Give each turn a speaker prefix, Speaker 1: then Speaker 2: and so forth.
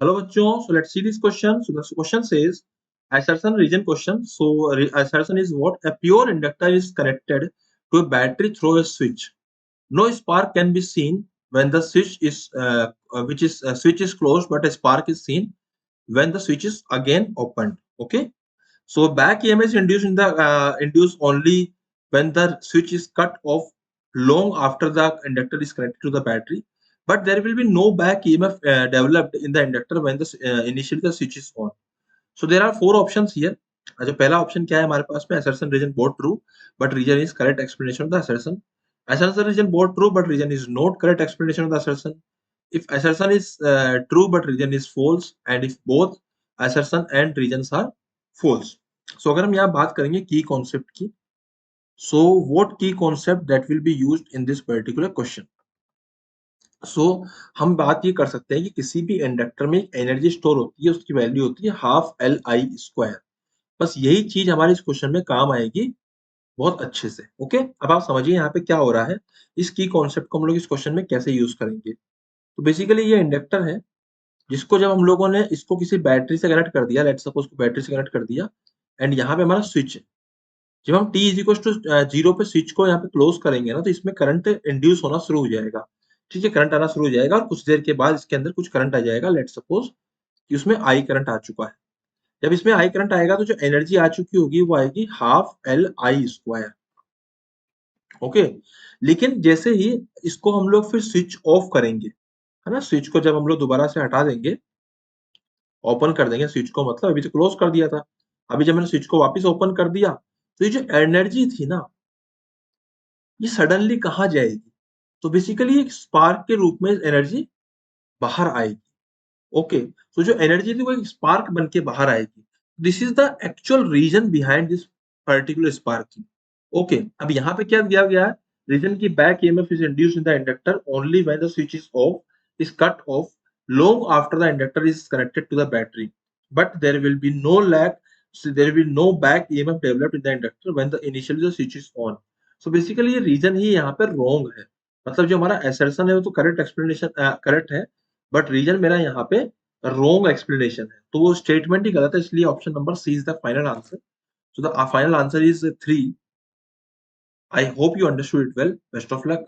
Speaker 1: Hello bachcho, so let's see this question. So the question says assertion region question. So assertion is what? A pure inductor is connected to a battery through a switch. No spark can be seen when the switch is switch is closed, but a spark is seen when the switch is again opened. Okay. So back EMF is induced only when the switch is cut off long after the inductor is connected to the battery. But there will be no back EMF developed in the inductor when initially the switch is on. So there are four options here. जो पहला option क्या है हमारे पास में assertion region both true but region is correct explanation of the assertion. Assertion region both true but region is not correct explanation of the assertion. If assertion is true but region is false and if both assertion and regions are false. So अगर हम यहाँ बात करेंगे की concept की, so what key concept that will be used in this particular question? सो हम बात ये कर सकते हैं कि किसी भी इंडक्टर में एक एनर्जी स्टोर होती है, उसकी वैल्यू होती है हाफ एल आई स्क्वायर. बस यही चीज हमारे इस क्वेश्चन में काम आएगी बहुत अच्छे से. ओके, अब आप समझिए यहाँ पे क्या हो रहा है, इस की कॉन्सेप्ट को हम लोग इस क्वेश्चन में कैसे यूज करेंगे. तो बेसिकली ये इंडक्टर है जिसको जब हम लोगों ने इसको किसी बैटरी से कनेक्ट कर दिया, लेट्स सपोज को बैटरी से कनेक्ट कर दिया एंड यहाँ पे हमारा स्विच है. जब हम t इज इक्वल टू 0 पे स्विच को यहाँ पे क्लोज करेंगे ना, तो इसमें करंट इंड्यूस होना शुरू हो जाएगा. ठीक है, करंट आना शुरू हो जाएगा और कुछ देर के बाद इसके अंदर कुछ करंट आ जाएगा. लेट्स सपोज कि उसमें आई करंट आ चुका है. जब इसमें आई करंट आएगा तो जो एनर्जी आ चुकी होगी वो आएगी half L I square. Okay, लेकिन जैसे ही इसको हम लोग फिर स्विच ऑफ करेंगे, है ना, स्विच को जब हम लोग दोबारा से हटा देंगे, ओपन कर देंगे स्विच को, मतलब अभी तो क्लोज कर दिया था, अभी जब मैंने स्विच को वापस ओपन कर दिया तो ये जो एनर्जी थी ना, ये सडनली कहाँ जाएगी? तो बेसिकली एक स्पार्क के रूप में एनर्जी बाहर आएगी. ओके, तो जो एनर्जी थी वो एक स्पार्क बन के बाहर आएगी. This is the actual reason behind this particular sparking. Okay, अब यहाँ पे क्या दिया गया है, रीजन की back EMF is induced in the inductor only when the switch is off is cut off long after the inductor is connected to the battery, but there will be no lag, so there will be no back EMF developed in the inductor when the initially the switch is on. So basically ये reason ही यहाँ पे wrong है. मतलब जो हमारा assertion है वो तो करेक्ट एक्सप्लेनेशन करेक्ट है, बट रीजन मेरा यहाँ पे रॉन्ग एक्सप्लेनेशन है. तो वो स्टेटमेंट ही गलत है, इसलिए option number C is the final answer. So the final answer is 3. I hope you understood it well. Best of luck.